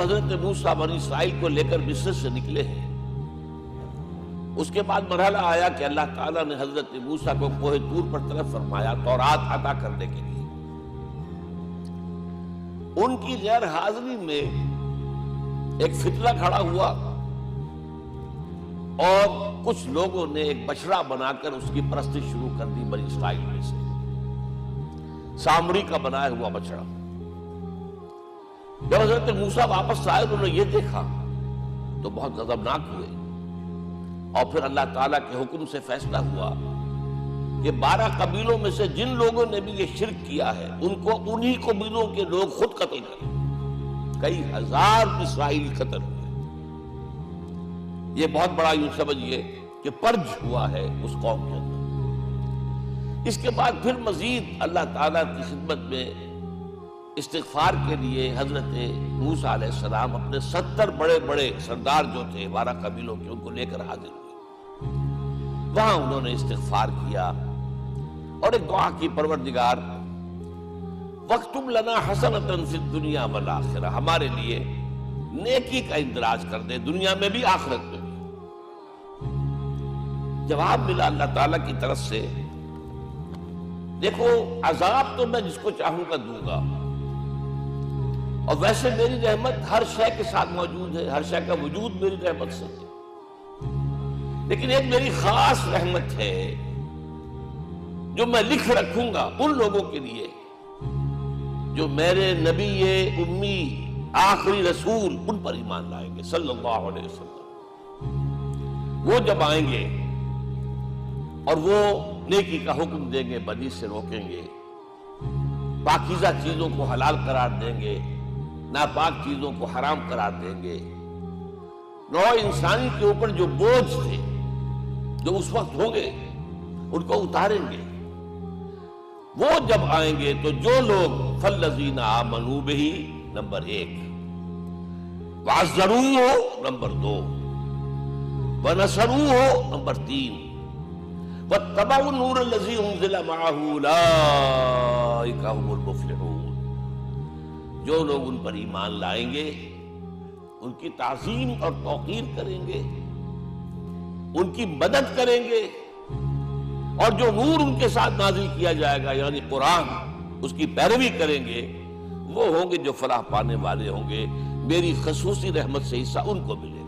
حضرت موسیٰ بنی اسرائیل کو لے کر مصر سے نکلے ہیں، اس کے بعد مرحلہ آیا کہ اللہ تعالیٰ نے حضرت موسیٰ کو کوہ طور پر طلب فرمایا تورات عطا کرنے کے لیے۔ ان کی غیر حاضری میں ایک فتنہ کھڑا ہوا اور کچھ لوگوں نے ایک بچڑا بنا کر اس کی پرستش شروع کر دی بنی اسرائیل میں سے، سامری کا بنایا ہوا بچڑا۔ جب حضرت موسیٰ واپس آئے انہوں نے یہ دیکھا تو بہت غضبناک ہوئے، اور پھر اللہ تعالیٰ کے حکم سے فیصلہ ہوا کہ 12 قبیلوں میں سے جن لوگوں نے بھی یہ شرک کیا ہے ان کو انہی قبیلوں کے لوگ خود قتل کریں۔ کئی ہزار اسرائیلی قتل ہوئے۔ یہ بہت بڑا یوں سمجھیے کہ پرج ہوا ہے اس قوم کے اندر۔ اس کے بعد پھر مزید اللہ تعالیٰ کی خدمت میں استغفار کے لیے حضرت موسیٰ علیہ السلام اپنے 70 بڑے بڑے سردار جو تھے 12 قبیلوں کے ان کو لے کر حاضر ہوئے۔ وہاں انہوں نے استغفار کیا اور ایک دعا کی، پروردگار وَاكْتُبْ لَنَا حَسَنَةً فِي الدُّنْيَا وَالْآخِرَةِ، ہمارے لیے نیکی کا اندراج کر دے دنیا میں بھی آخرت میں بھی۔ جواب ملا اللہ تعالیٰ کی طرف سے، دیکھو عذاب تو میں جس کو چاہوں گا دوں گا، اور ویسے میری رحمت ہر شے کے ساتھ موجود ہے، ہر شے کا وجود میری رحمت سے ہے، لیکن ایک میری خاص رحمت ہے جو میں لکھ رکھوں گا ان لوگوں کے لیے جو میرے نبی امی آخری رسول ان پر ایمان لائیں گے صلی اللہ علیہ وسلم۔ وہ جب آئیں گے اور وہ نیکی کا حکم دیں گے، بدی سے روکیں گے، پاکیزہ چیزوں کو حلال قرار دیں گے، ناپاک چیزوں کو حرام قرار دیں گے، نوع انسانی کے اوپر جو بوجھ تھے جو اس وقت ہوں گے ان کو اتاریں گے۔ وہ جب آئیں گے تو جو لوگ فَالَّذِينَ آمَنُوا بِهِ نمبر 1، وَعَزَّرُوهُ نمبر 2، وَنَصَرُوهُ نمبر 3، وَاتَّبَعُوا النُّورَ الَّذِي أُنزِلَ مَعَهُ أُولَٰئِكَ هُمُ الْمُفْلِحُونَ۔ جو لوگ ان پر ایمان لائیں گے، ان کی تعظیم اور توقیر کریں گے، ان کی مدد کریں گے، اور جو نور ان کے ساتھ نازل کیا جائے گا یعنی قرآن، اس کی پیروی کریں گے، وہ ہوں گے جو فلاح پانے والے ہوں گے، میری خصوصی رحمت سے حصہ ان کو ملے۔